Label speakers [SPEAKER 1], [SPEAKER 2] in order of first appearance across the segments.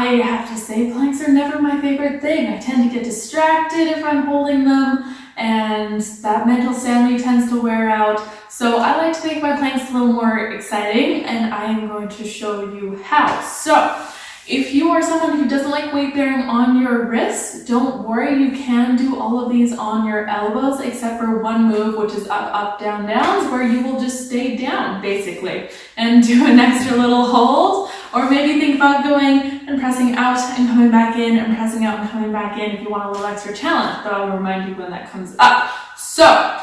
[SPEAKER 1] I have to say planks are never my favorite thing. I tend to get distracted if I'm holding them, and that mental sanity tends to wear out. So I like to make my planks a little more exciting, and I am going to show you how. So if you are someone who doesn't like weight bearing on your wrists, don't worry, you can do all of these on your elbows except for one move, which is up, up, down, downs, where you will just stay down basically and do an extra little hold, or maybe think about going and pressing out and coming back in and pressing out and coming back in if you want a little extra challenge, but I'll remind you when that comes up. So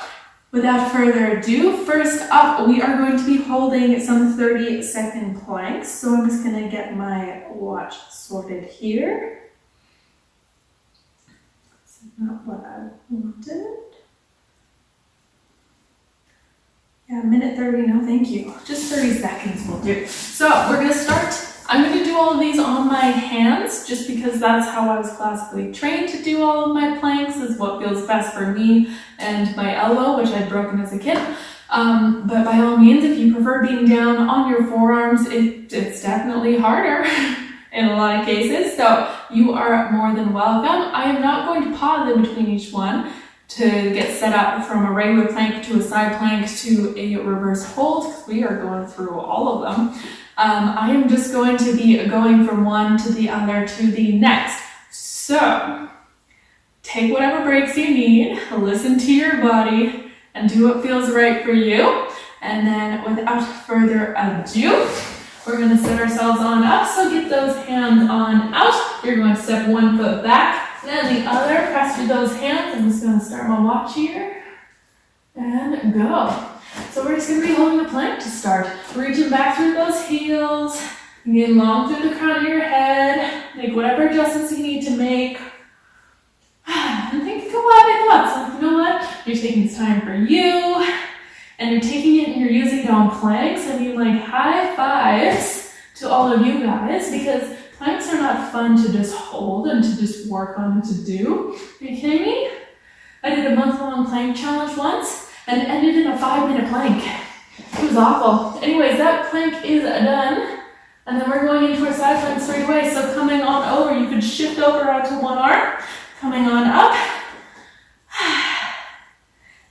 [SPEAKER 1] without further ado, first up, we are going to be holding some 30-second planks. So I'm just going to get my watch sorted here. This is not what I wanted. Yeah, minute 30, no thank you. Just 30 seconds will do. So we're going to start. I'm going to do all of these on my hands just because that's how I was classically trained to do all of my planks, is what feels best for me and my elbow, which I'd broken as a kid. But by all means, if you prefer being down on your forearms, it's definitely harder in a lot of cases. So you are more than welcome. I am not going to pause in between each one to get set up from a regular plank to a side plank to a reverse hold, because we are going through all of them. I am just going to be going from one to the other to the next. So take whatever breaks you need, listen to your body, and do what feels right for you. And then without further ado, we're going to set ourselves on up. So get those hands on out. You're going to step one foot back, then the other. Press through those hands. I'm just going to start my watch here and go. So we're just going to be holding the plank to start. Reaching back through those heels, getting long through the crown of your head. Make whatever adjustments you need to make. And think a couple happy thoughts. Like, you know what? You're taking this time for you, and you're taking it and you're using it on planks. I mean, like, high fives to all of you guys, because planks are not fun to just hold and to just work on and to do. Are you kidding me? I did a month-long plank challenge once and ended in a 5-minute plank. It was awful. Anyways, that plank is done. And then we're going into our side plank straight away. So coming on over, you could shift over onto one arm. Coming on up.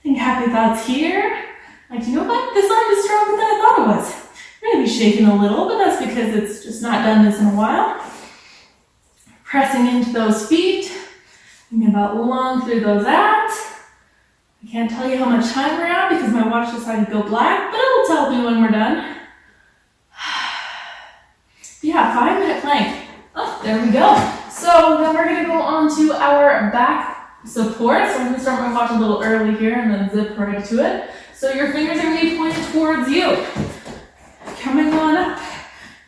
[SPEAKER 1] Think happy thoughts here. Like, you know what? This arm is stronger than I thought it was. I'm going to be shaking a little, but that's because it's just not done this in a while. Pressing into those feet. Thinking about long through those abs. I can't tell you how much time we're at because my watch decided to go black, but it will tell me when we're done. Yeah, 5-minute plank. Oh, there we go. So then we're going to go on to our back support. So I'm going to start my watch a little early here and then zip right to it. So your fingers are going to be pointed towards you. Coming on up.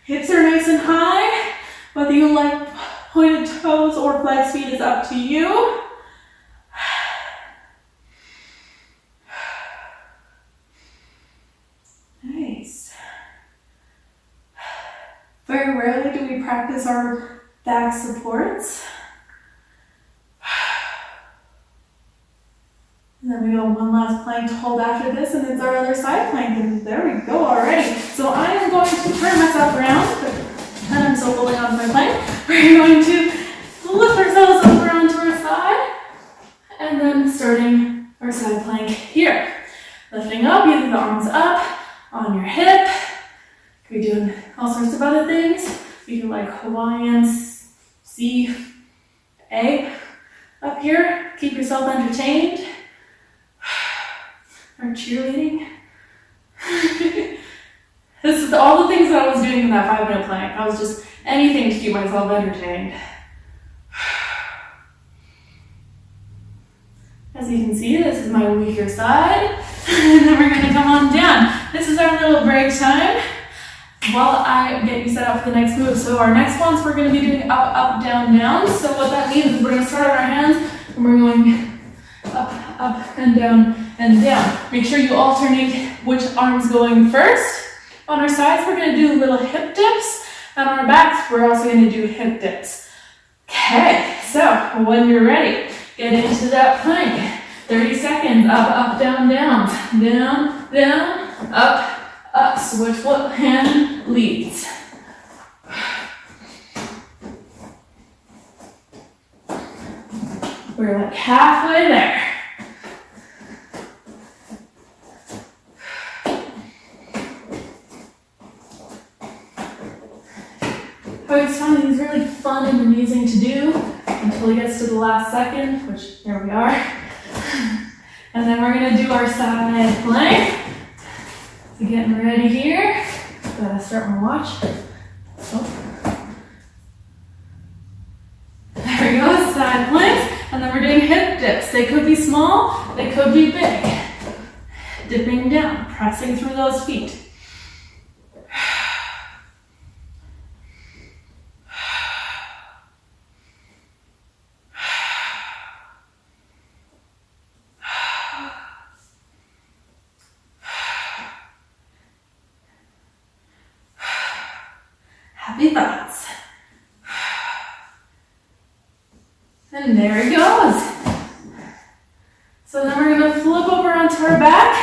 [SPEAKER 1] Hips are nice and high. Whether you like pointed toes or flex feet is up to you. Nice. Very rarely do we practice our back supports. And then we go one last plank to hold after this, and it's our other side plank, and there we go already. So I am going to turn myself around, and I'm still holding on to my plank. We're going to lift ourselves up around to our side, and then starting our side plank here. Lifting up, using the arms up on your hip. Could be doing all sorts of other things. You can like Hawaiian, C, A up here. Keep yourself entertained. Or cheerleading. This is all the things that I was doing in that 5-minute plank. I was just anything to keep myself entertained. As you can see, this is my weaker side. And then we're going to come on down. This is our little break time while I get you set up for the next move. So our next ones, we're going to be doing up, up, down, down. So what that means is we're going to start on our hands and we're going up, up, and down, and down. Make sure you alternate which arm's going first. On our sides, we're going to do little hip dips. And on our backs, we're also going to do hip dips. Okay, so when you're ready, get into that plank. 30 seconds, up, up, down, down, down, down, up, up. Switch what hand leads. We're like halfway there. I always find these really fun and amusing to do until it gets to the last second, which there we are. And then we're gonna do our side plank. So getting ready here. Gotta start my watch. Oh. There we go, side planks. And then we're doing hip dips. They could be small, they could be big. Dipping down, pressing through those feet. Happy thoughts. And there it goes. So then we're going to flip over onto our back.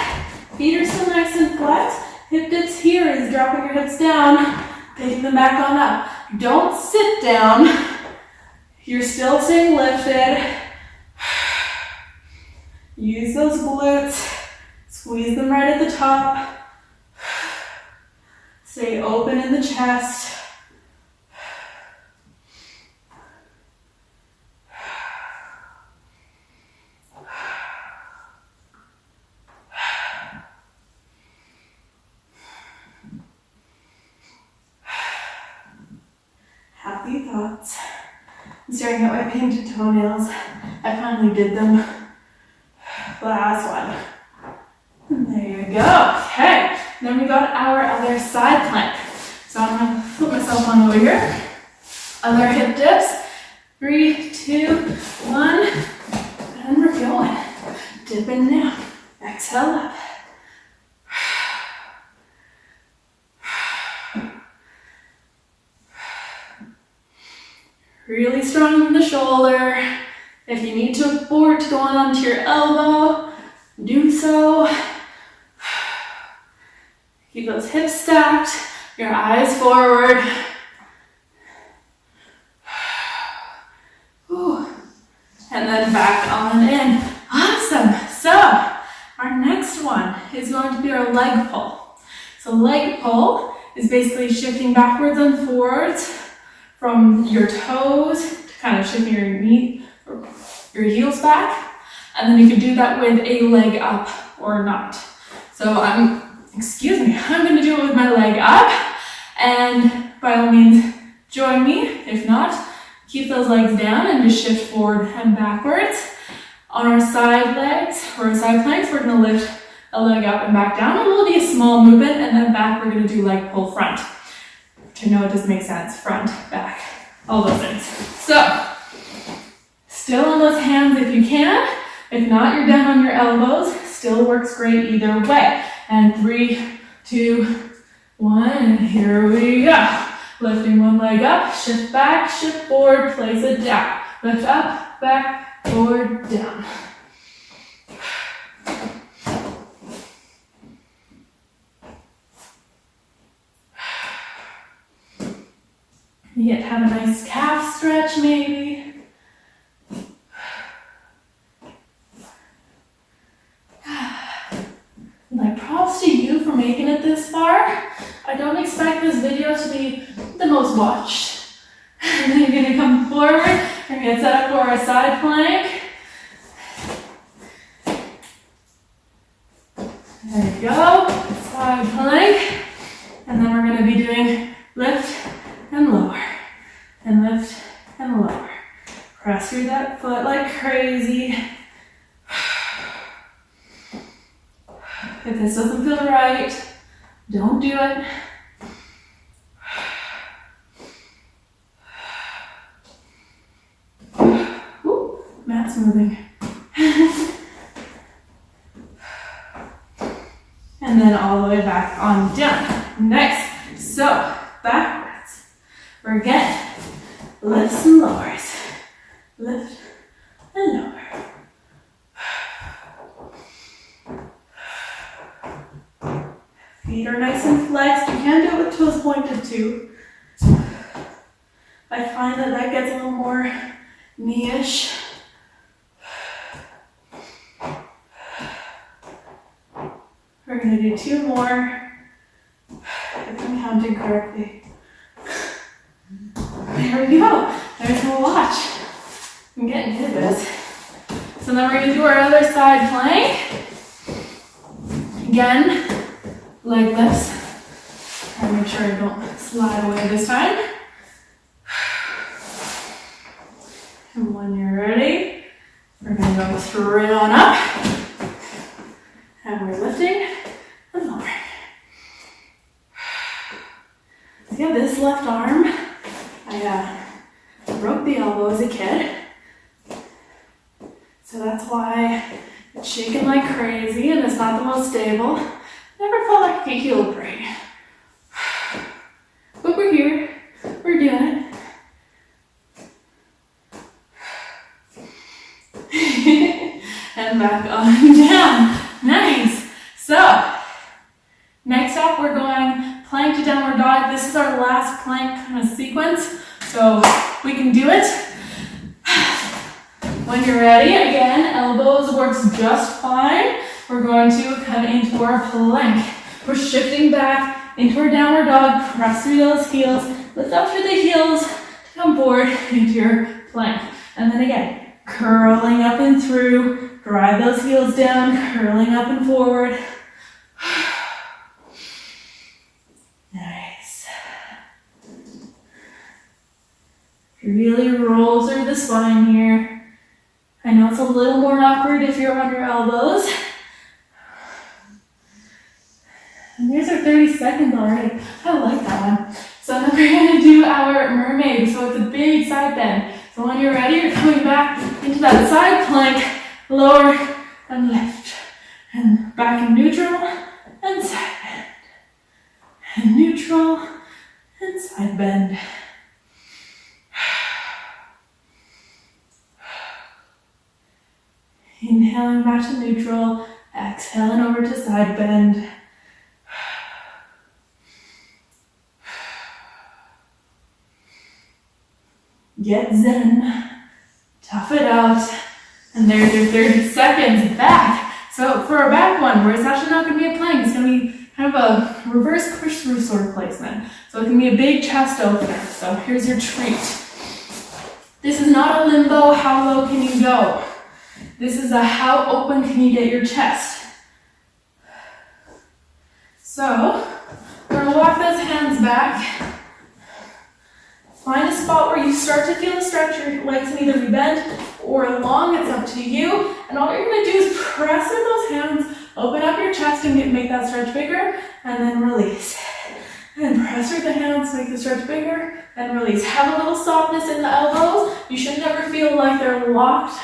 [SPEAKER 1] Feet are still nice and flat. Hip dips here is dropping your hips down, taking them back on up. Don't sit down. You're still staying lifted. Use those glutes. Squeeze them right at the top. Stay open in the chest. Happy thoughts. I'm staring at my painted toenails. I finally did them. Last one. And there you go. Okay. Then we got our other side plank. So I'm going to put myself on over here. Other hip dips. 3, 2, 1. And we're going. Dipping down. Exhale up. Really strong in the shoulder. If you need to abort going onto your elbow, do so. Keep those hips stacked, your eyes forward. And then back on in. Awesome. So our next one is going to be our leg pull. So leg pull is basically shifting backwards and forwards from your toes to kind of shifting your knee, your heels back. And then you can do that with a leg up or not. So I'm gonna do it with my leg up. And by all means, join me. If not, keep those legs down and just shift forward and backwards. On our side legs or side planks, we're gonna lift a leg up and back down. It will be a small movement, and then back, we're gonna do leg pull front. Which I know it doesn't make sense. Front, back, all those things. So, still on those hands if you can. If not, you're down on your elbows. Still works great either way. And 3, 2, 1, and here we go. Lifting one leg up, shift back, shift forward, place it down. Lift up, back, forward, down. You get to have a nice calf stretch maybe. Like props to you for making it this far. I don't expect this video to be the most watched. And then you're gonna come forward and get set up for our side plank. There you go, side plank. And then we're gonna be doing lift and lower, and lift and lower. Press through that foot like crazy. If this doesn't feel right, don't do it. Ooh, mat's moving. And then all the way back on down. Nice. So, backwards. We're again, lifts and lowers. Lift and lower. Feet are nice and flexed. You can do it with toes pointed too. I find that gets a little more knee-ish. gonna do 2 more, if I'm counting correctly. There we go, there's my watch. I'm getting good at this. So then we're gonna do our other side plank. Again, leg lifts. Try to make sure I don't slide away this time. And when you're ready, we're going to go straight on up. And we're lifting and lowering. So yeah, this left arm, I broke the elbow as a kid. So that's why it's shaking like crazy and it's not the most stable. Never felt like a healed brain. But we're here, we're doing it. And back on down. Nice. So, next up we're going plank to downward dog. This is our last plank kind of sequence, so we can do it. When you're ready, again, elbows works just fine. We're going to come into our plank. We're shifting back into our downward dog. Press through those heels. Lift up through the heels to come forward into your plank. And then again, curling up and through. Drive those heels down, curling up and forward. Nice. Really roll through the spine here. I know it's a little more awkward if you're on your elbows. And there's our 30 seconds already. I like that one. So then we're going to do our mermaid. So it's a big side bend. So when you're ready, you're coming back into that side plank, lower and lift. And back in neutral and side bend. And neutral and side bend. Inhaling back to neutral, exhaling over to side bend. Get zen, tough it out, and there's your 30 seconds back. So for our back one, where it's actually not going to be a plank, it's going to be kind of a reverse push through sort of placement. So it can be a big chest opener. So here's your treat. This is not a limbo, how low can you go? This is a how open can you get your chest. So we're going to walk those hands back. Find a spot where you start to feel the stretch. Your legs can either be bent or long, it's up to you. And all you're going to do is press in those hands, open up your chest and make that stretch bigger, and then release. And press through the hands, make the stretch bigger, and release. Have a little softness in the elbows. You should never feel like they're locked.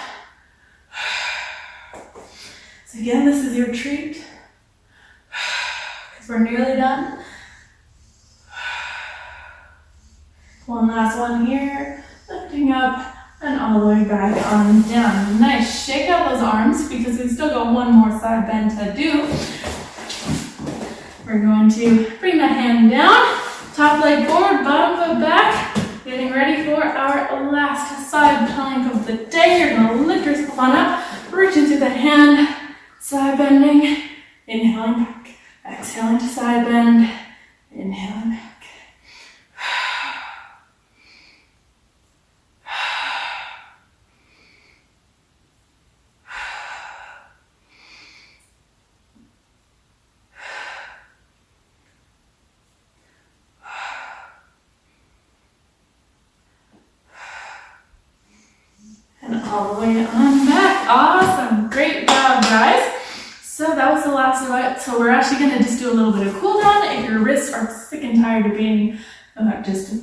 [SPEAKER 1] So again, this is your treat. Because we're nearly done. One last one here, lifting up and all the way back on down. Nice, shake out those arms because we've still got one more side bend to do. We're going to bring that hand down, top leg forward, bottom foot back, getting ready for our last side plank of the day. You're going to lift yourself on up, reach into the hand, side bending, inhaling back, exhaling to side bend, inhaling back. All the way on back. Awesome. Great job, guys. So that was the last of it. So we're actually going to just do a little bit of cool down. If your wrists are sick and tired of being just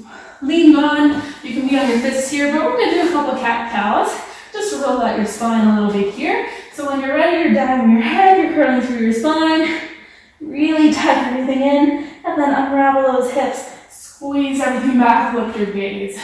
[SPEAKER 1] leaned on, you can be on your fists here, but we're going to do a couple cat cows just to roll out your spine a little bit here. So when you're ready, you're diving your head, you're curling through your spine, really tuck everything in, and then unravel those hips, squeeze everything back, lift your gaze.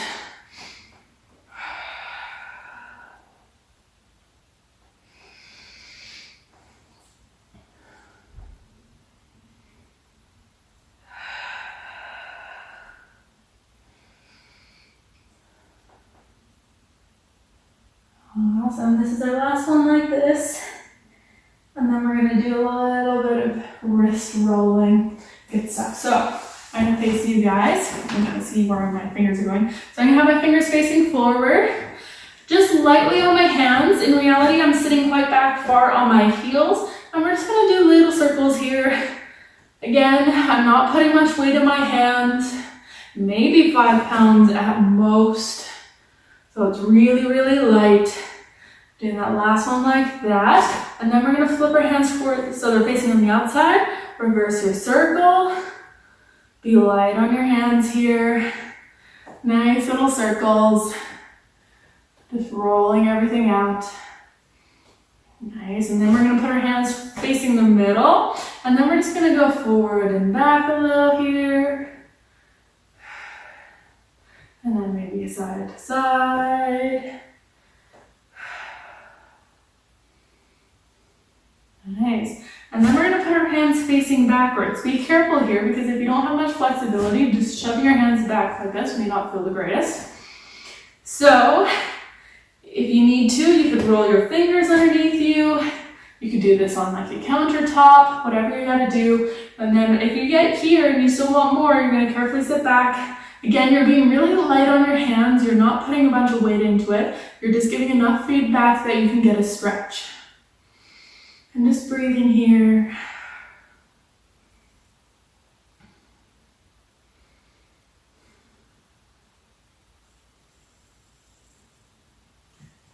[SPEAKER 1] Awesome, this is our last one like this. And then we're going to do a little bit of wrist rolling, good stuff. So I'm gonna face you guys. I'm gonna see where my fingers are going. So I'm gonna have my fingers facing forward, just lightly on my hands. In reality, I'm sitting quite back far on my heels, and we're just gonna do little circles here. Again, I'm not putting much weight in my hands, maybe 5 pounds at most. So it's really, really light. Doing that last one like that. And then we're gonna flip our hands forward so they're facing on the outside. Reverse your circle. Be light on your hands here. Nice little circles. Just rolling everything out. Nice, and then we're gonna put our hands facing the middle. And then we're just gonna go forward and back a little here. And then maybe side to side. Nice. And then we're going to put our hands facing backwards. Be careful here because if you don't have much flexibility, just shoving your hands back like this may not feel the greatest. So if you need to, you could roll your fingers underneath you. You could do this on like a countertop, whatever you got to do. And then if you get here and you still want more, you're going to carefully sit back. Again, you're being really light on your hands. You're not putting a bunch of weight into it. You're just giving enough feedback that you can get a stretch. And just breathing here.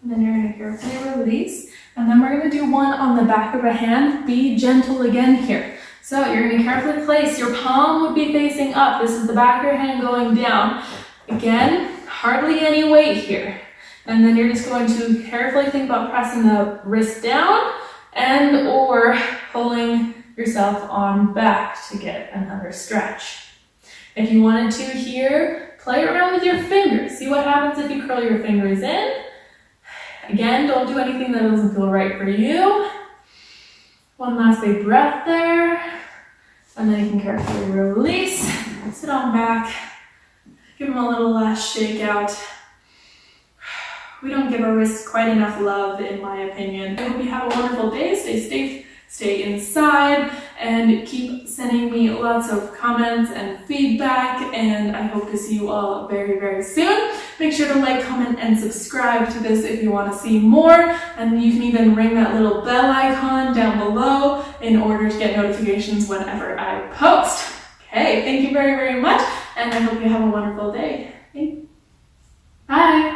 [SPEAKER 1] And then you're going to carefully release. And then we're going to do one on the back of a hand. Be gentle again here. So you're going to carefully place, your palm would be facing up. This is the back of your hand going down. Again, hardly any weight here. And then you're just going to carefully think about pressing the wrist down and or pulling yourself on back to get another stretch. If you wanted to here, play around with your fingers. See what happens if you curl your fingers in. Again, don't do anything that doesn't feel right for you. One last big breath there. And then you can carefully release. Sit on back. Give them a little last shake out. We don't give our wrists quite enough love, in my opinion. I hope you have a wonderful day. Stay safe, stay inside, and keep sending me lots of comments and feedback. And I hope to see you all very, very soon. Make sure to like, comment, and subscribe to this if you want to see more. And you can even ring that little bell icon down below in order to get notifications whenever I post. Okay, thank you very, very much. And I hope you have a wonderful day. Bye.